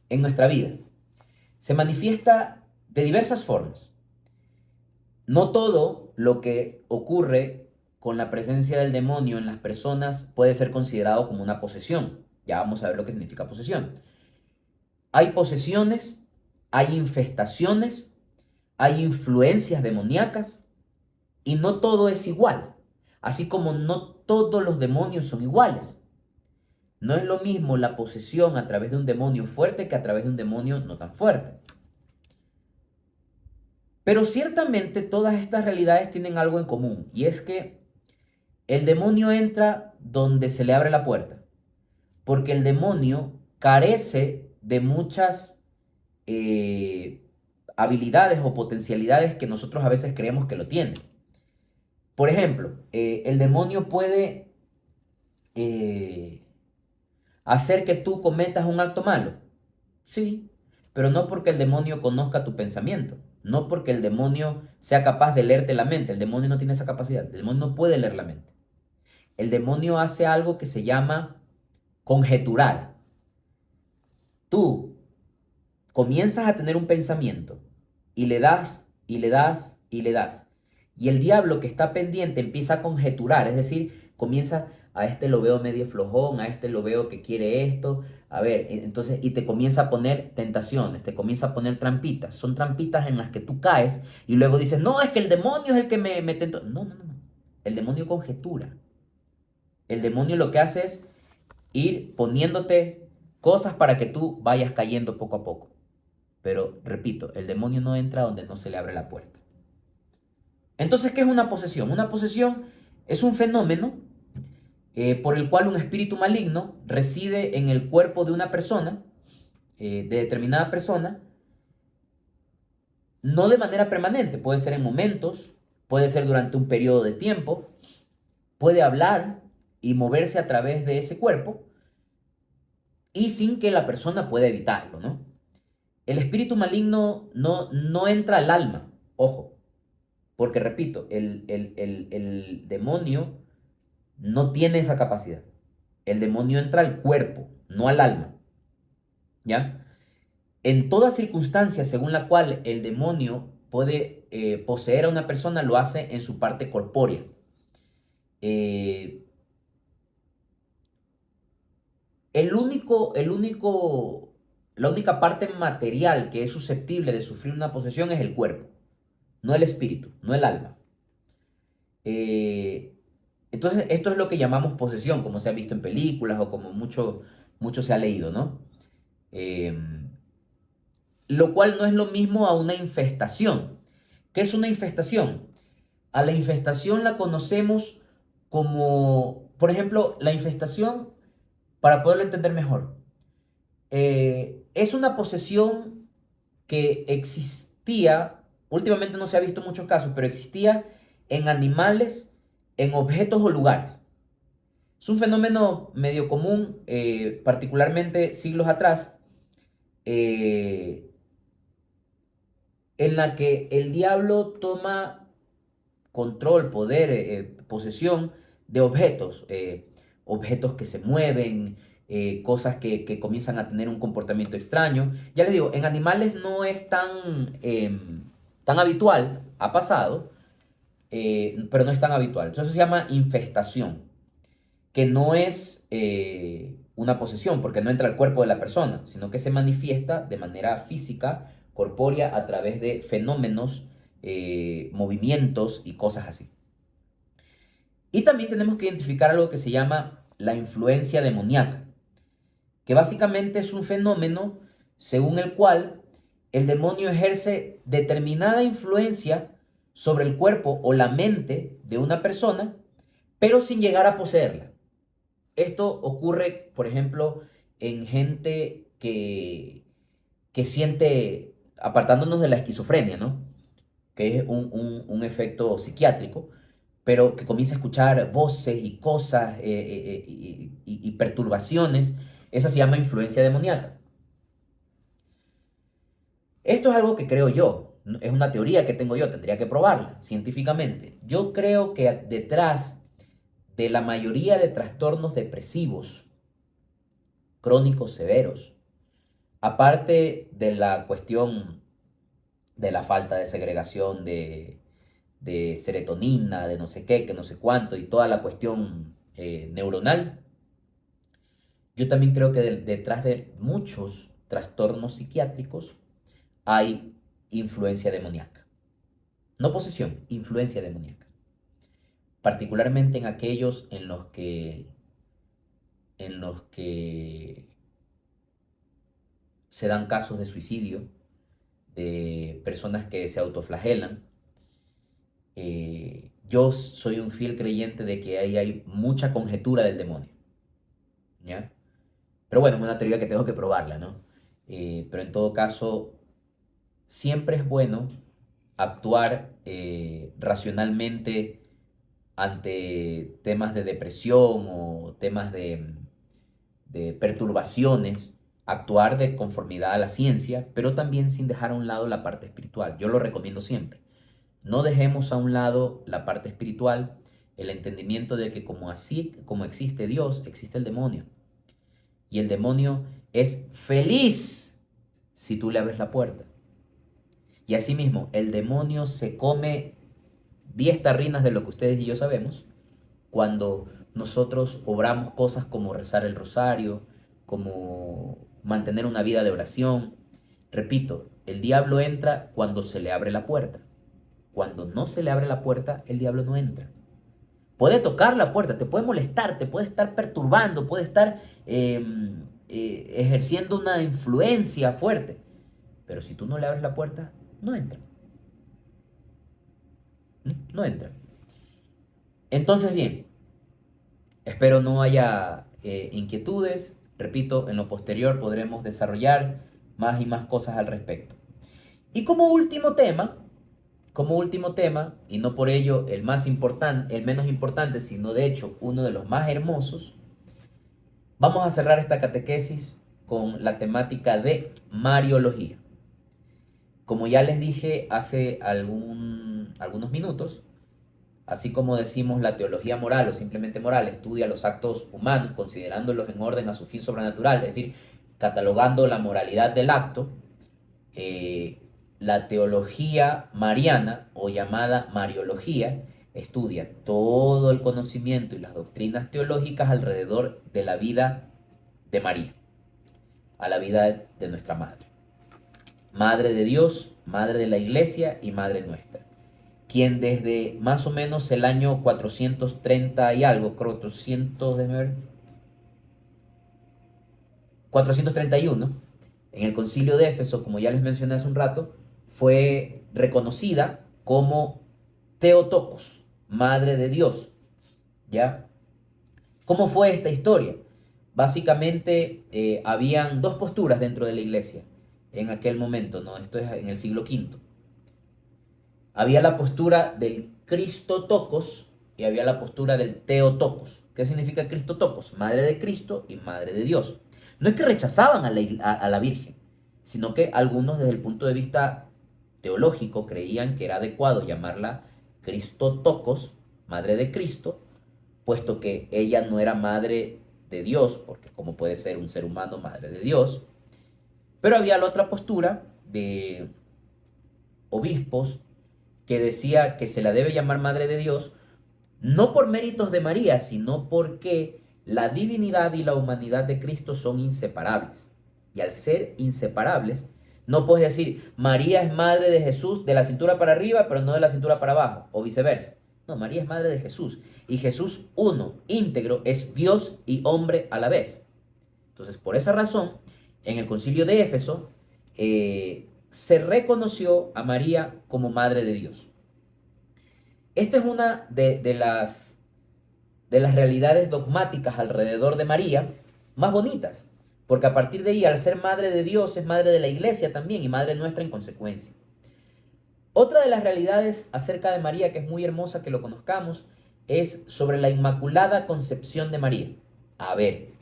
nuestra vida? Se manifiesta de diversas formas. No todo lo que ocurre con la presencia del demonio en las personas puede ser considerado como una posesión. Ya vamos a ver lo que significa posesión. Hay posesiones, hay infestaciones, hay influencias demoníacas y no todo es igual. Así como no todos los demonios son iguales. No es lo mismo la posesión a través de un demonio fuerte que a través de un demonio no tan fuerte. Pero ciertamente todas estas realidades tienen algo en común, y es que el demonio entra donde se le abre la puerta, porque el demonio carece de muchas habilidades o potencialidades que nosotros a veces creemos que lo tiene. Por ejemplo, el demonio puede eh, hacer que tú cometas un acto malo. Sí, pero no porque el demonio conozca tu pensamiento, no porque el demonio sea capaz de leerte la mente. El demonio no tiene esa capacidad, el demonio no puede leer la mente. El demonio hace algo que se llama conjeturar. Tú comienzas a tener un pensamiento y le das y le das y le das. Y el diablo que está pendiente empieza a conjeturar, es decir, comienza, a este lo veo medio flojón, a este lo veo que quiere esto, a ver, entonces, y te comienza a poner tentaciones, te comienza a poner trampitas. Son trampitas en las que tú caes y luego dices, no, es que el demonio es el que me tentó. No, no, no, no. El demonio conjetura. El demonio lo que hace es ir poniéndote cosas para que tú vayas cayendo poco a poco. Pero, repito, el demonio no entra donde no se le abre la puerta. Entonces, ¿qué es una posesión? Una posesión es un fenómeno por el cual un espíritu maligno reside en el cuerpo de una persona, de determinada persona, no de manera permanente, puede ser en momentos, puede ser durante un periodo de tiempo, puede hablar y moverse a través de ese cuerpo y sin que la persona pueda evitarlo, ¿no? El espíritu maligno no entra al alma, ojo, porque repito, el demonio no tiene esa capacidad. El demonio entra al cuerpo, no al alma, ¿ya? En toda circunstancia según la cual el demonio puede poseer a una persona, lo hace en su parte corpórea. Eh, la única parte material que es susceptible de sufrir una posesión es el cuerpo, no el espíritu, no el alma. Eh, entonces, esto es lo que llamamos posesión, como se ha visto en películas o como mucho se ha leído, ¿no? Lo cual no es lo mismo a una infestación. ¿Qué es una infestación? A la infestación la conocemos como, por ejemplo, la infestación, para poderlo entender mejor, es una posesión que existía, últimamente no se ha visto muchos casos, pero existía en animales, en objetos o lugares. Es un fenómeno medio común, particularmente siglos atrás, en la que el diablo toma control, poder, posesión de objetos, objetos que se mueven, cosas que comienzan a tener un comportamiento extraño. Ya les digo, en animales no es tan habitual, ha pasado, pero no es tan habitual. Entonces se llama infestación, que no es una posesión, porque no entra al cuerpo de la persona, sino que se manifiesta de manera física, corpórea, a través de fenómenos, movimientos y cosas así. Y también tenemos que identificar algo que se llama la influencia demoníaca, que básicamente es un fenómeno según el cual el demonio ejerce determinada influencia sobre el cuerpo o la mente de una persona, pero sin llegar a poseerla. Esto ocurre, por ejemplo, en gente que siente, apartándonos de la esquizofrenia, ¿no? Que es un efecto psiquiátrico, pero que comienza a escuchar voces y cosas y perturbaciones. Esa se llama influencia demoníaca. Esto es algo que creo yo, es una teoría que tengo yo, tendría que probarla científicamente. Yo creo que detrás de la mayoría de trastornos depresivos crónicos severos, aparte de la cuestión de la falta de segregación de serotonina, de no sé qué, que no sé cuánto, y toda la cuestión neuronal, yo también creo que detrás de muchos trastornos psiquiátricos hay influencia demoníaca. No posesión, influencia demoníaca. Particularmente en aquellos en los que se dan casos de suicidio, de personas que se autoflagelan. Yo soy un fiel creyente de que ahí hay mucha conjetura del demonio, ¿ya? Pero bueno, es una teoría que tengo que probarla, ¿no? Pero en todo caso, siempre es bueno actuar racionalmente ante temas de depresión o temas de perturbaciones, actuar de conformidad a la ciencia, pero también sin dejar a un lado la parte espiritual. Yo lo recomiendo siempre. No dejemos a un lado la parte espiritual, el entendimiento de que como existe Dios, existe el demonio. Y el demonio es feliz si tú le abres la puerta. Y asimismo, el demonio se come 10 tarrinas de lo que ustedes y yo sabemos cuando nosotros obramos cosas como rezar el rosario, como mantener una vida de oración. Repito, el diablo entra cuando se le abre la puerta. Cuando no se le abre la puerta, el diablo no entra. Puede tocar la puerta, te puede molestar, te puede estar perturbando, puede estar ejerciendo una influencia fuerte. Pero si tú no le abres la puerta, no entra. No entra. Entonces, bien, espero no haya inquietudes. Repito, en lo posterior podremos desarrollar más y más cosas al respecto. Y como último tema, y no por ello el más importante, el menos importante, sino de hecho uno de los más hermosos, vamos a cerrar esta catequesis con la temática de Mariología. Como ya les dije hace algunos minutos, así como decimos la teología moral o simplemente moral estudia los actos humanos considerándolos en orden a su fin sobrenatural, es decir, catalogando la moralidad del acto, la teología mariana o llamada Mariología estudia todo el conocimiento y las doctrinas teológicas alrededor de la vida de María, a la vida de nuestra Madre. Madre de Dios, Madre de la Iglesia y Madre nuestra, quien desde más o menos el año 430 y algo, 431, en el Concilio de Éfeso, como ya les mencioné hace un rato, fue reconocida como Theotokos, Madre de Dios. ¿Ya? ¿Cómo fue esta historia? Básicamente habían dos posturas dentro de la iglesia en aquel momento, ¿no? Esto es en el siglo V. Había la postura del Cristotokos y había la postura del Theotokos. ¿Qué significa Cristotokos? Madre de Cristo y Madre de Dios. No es que rechazaban a la Virgen, sino que algunos desde el punto de vista teológico creían que era adecuado llamarla Cristotokos, Madre de Cristo, puesto que ella no era Madre de Dios, porque como puede ser un ser humano Madre de Dios. Pero había la otra postura de obispos que decía que se la debe llamar Madre de Dios, no por méritos de María, sino porque la divinidad y la humanidad de Cristo son inseparables. Y al ser inseparables, no puedes decir, María es madre de Jesús de la cintura para arriba, pero no de la cintura para abajo, o viceversa. No, María es madre de Jesús. Y Jesús, uno, íntegro, es Dios y hombre a la vez. Entonces, por esa razón, en el Concilio de Éfeso, se reconoció a María como madre de Dios. Esta es una de las realidades dogmáticas alrededor de María más bonitas, porque a partir de ahí, al ser madre de Dios, es madre de la iglesia también y madre nuestra en consecuencia. Otra de las realidades acerca de María, que es muy hermosa que lo conozcamos, es sobre la Inmaculada Concepción de María. A ver,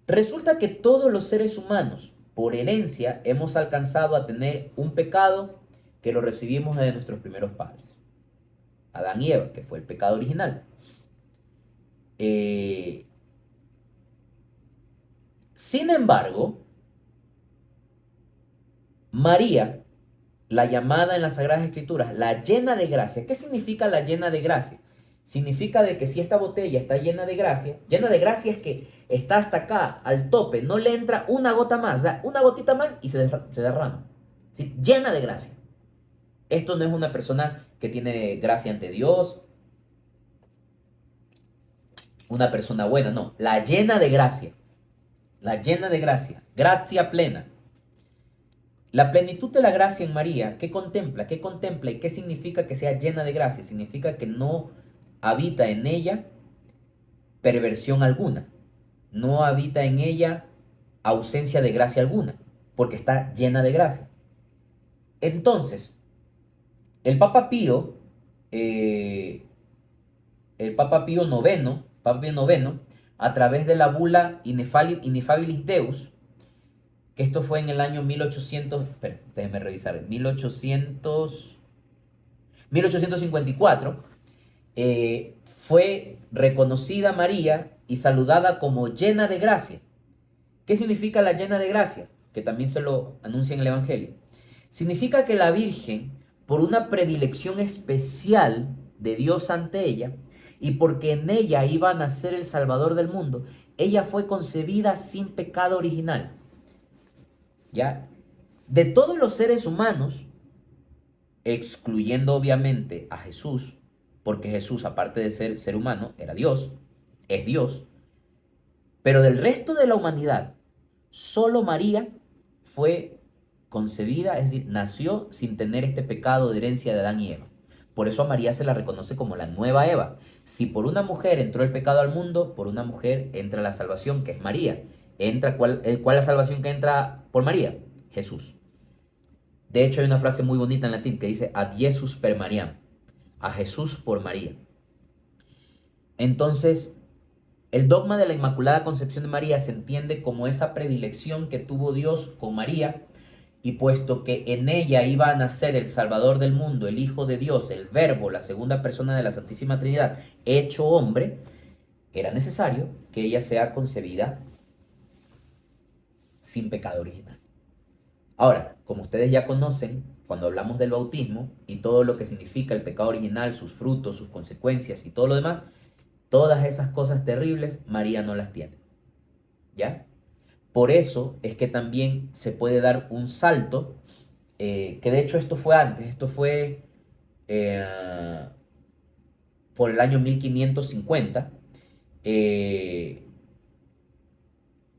resulta que todos los seres humanos, por herencia, hemos alcanzado a tener un pecado que lo recibimos de nuestros primeros padres, Adán y Eva, que fue el pecado original. Sin embargo, María, la llamada en las Sagradas Escrituras, la llena de gracia. ¿Qué significa la llena de gracia? Significa de que si esta botella está llena de gracia es que está hasta acá, al tope, no le entra una gota más, o sea, una gotita más y se derrama. ¿Sí? Llena de gracia. Esto no es una persona que tiene gracia ante Dios, una persona buena, no, la llena de gracia. La llena de gracia, gracia plena. La plenitud de la gracia en María, ¿qué contempla? ¿Qué contempla y qué significa que sea llena de gracia? Significa que no habita en ella perversión alguna, no habita en ella ausencia de gracia alguna, porque está llena de gracia. Entonces, el Papa Pío el Papa Pío IX, a través de la bula Ineffabilis Deus, que esto fue en el año 1800, déjenme revisar, 1854, fue reconocida María y saludada como llena de gracia. ¿Qué significa la llena de gracia? Que también se lo anuncia en el Evangelio. Significa que la Virgen, por una predilección especial de Dios ante ella, y porque en ella iba a nacer el Salvador del mundo, ella fue concebida sin pecado original. ¿Ya? De todos los seres humanos, excluyendo obviamente a Jesús, porque Jesús, aparte de ser humano, era Dios, es Dios, pero del resto de la humanidad, solo María fue concebida, es decir, nació sin tener este pecado de herencia de Adán y Eva. Por eso a María se la reconoce como la nueva Eva. Si por una mujer entró el pecado al mundo, por una mujer entra la salvación, que es María. ¿Cuál es la salvación que entra por María? Jesús. De hecho, hay una frase muy bonita en latín que dice ad Jesus per Mariam, a Jesús por María. Entonces, el dogma de la Inmaculada Concepción de María se entiende como esa predilección que tuvo Dios con María, y puesto que en ella iba a nacer el Salvador del mundo, el Hijo de Dios, el Verbo, la segunda persona de la Santísima Trinidad, hecho hombre, era necesario que ella sea concebida sin pecado original. Ahora, como ustedes ya conocen, cuando hablamos del bautismo y todo lo que significa el pecado original, sus frutos, sus consecuencias y todo lo demás, todas esas cosas terribles, María no las tiene. ¿Ya? Por eso es que también se puede dar un salto, que de hecho esto fue antes, esto fue por el año 1550,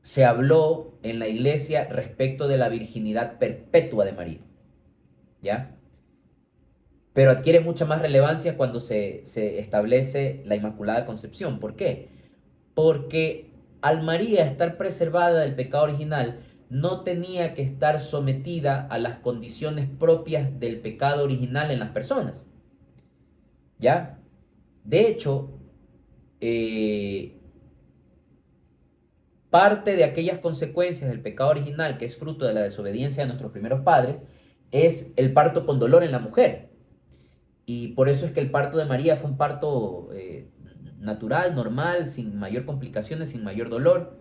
se habló en la iglesia respecto de la virginidad perpetua de María, ¿ya? Pero adquiere mucha más relevancia cuando se establece la Inmaculada Concepción. ¿Por qué? Porque al María estar preservada del pecado original, no tenía que estar sometida a las condiciones propias del pecado original en las personas, ¿ya? De hecho, parte de aquellas consecuencias del pecado original, que es fruto de la desobediencia de nuestros primeros padres, es el parto con dolor en la mujer. Y por eso es que el parto de María fue un parto natural, normal, sin mayor complicaciones, sin mayor dolor.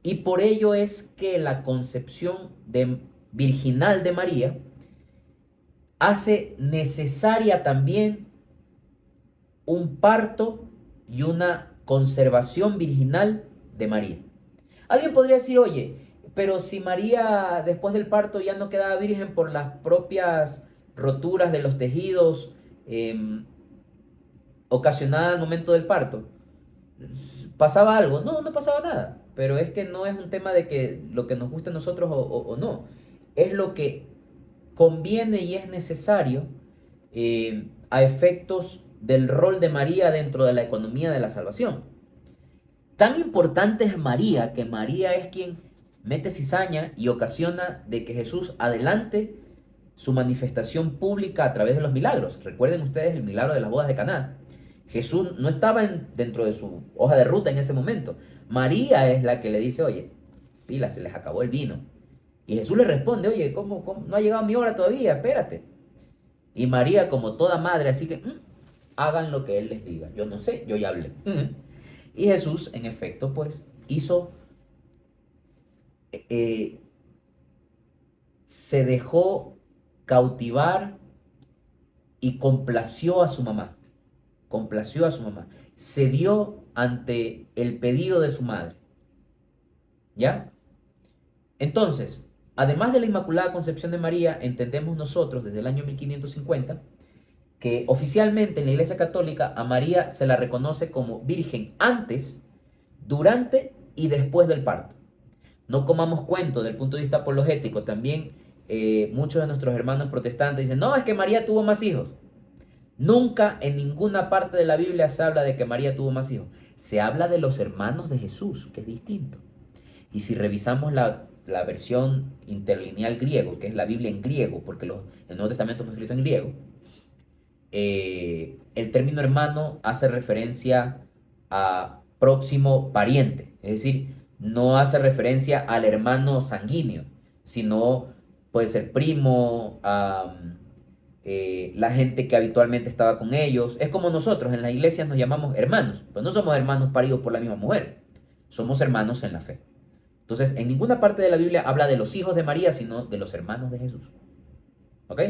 Y por ello es que la concepción virginal de María hace necesaria también un parto y una conservación virginal de María. Alguien podría decir, oye, pero si María después del parto ya no quedaba virgen por las propias roturas de los tejidos ocasionadas al momento del parto, ¿pasaba algo? No, no pasaba nada. Pero es que no es un tema de que lo que nos guste a nosotros o no. Es lo que conviene y es necesario a efectos del rol de María dentro de la economía de la salvación. Tan importante es María, que María es quien mete cizaña y ocasiona de que Jesús adelante su manifestación pública a través de los milagros. Recuerden ustedes el milagro de las bodas de Caná. Jesús no estaba dentro de su hoja de ruta en ese momento. María es la que le dice, oye, pila, se les acabó el vino. Y Jesús le responde, oye, ¿cómo? No ha llegado mi hora todavía, espérate. Y María, como toda madre, así que hagan lo que Él les diga. Yo no sé, yo ya hablé. Y Jesús, en efecto, pues, se dejó cautivar y complació a su mamá. Complació a su mamá. Cedió ante el pedido de su madre. ¿Ya? Entonces, además de la Inmaculada Concepción de María, entendemos nosotros desde el año 1550 que oficialmente en la Iglesia Católica a María se la reconoce como virgen antes, durante y después del parto. No comamos cuento del punto de vista apologético. También muchos de nuestros hermanos protestantes dicen, no, es que María tuvo más hijos. Nunca en ninguna parte de la Biblia se habla de que María tuvo más hijos. Se habla de los hermanos de Jesús, que es distinto. Y si revisamos la versión interlineal griego, que es la Biblia en griego, porque el Nuevo Testamento fue escrito en griego, el el término hermano hace referencia a próximo pariente, es decir, no hace referencia al hermano sanguíneo, sino puede ser primo, la gente que habitualmente estaba con ellos. Es como nosotros en las iglesias nos llamamos hermanos, pero no somos hermanos paridos por la misma mujer, somos hermanos en la fe. Entonces, en ninguna parte de la Biblia habla de los hijos de María, sino de los hermanos de Jesús. ¿Ok?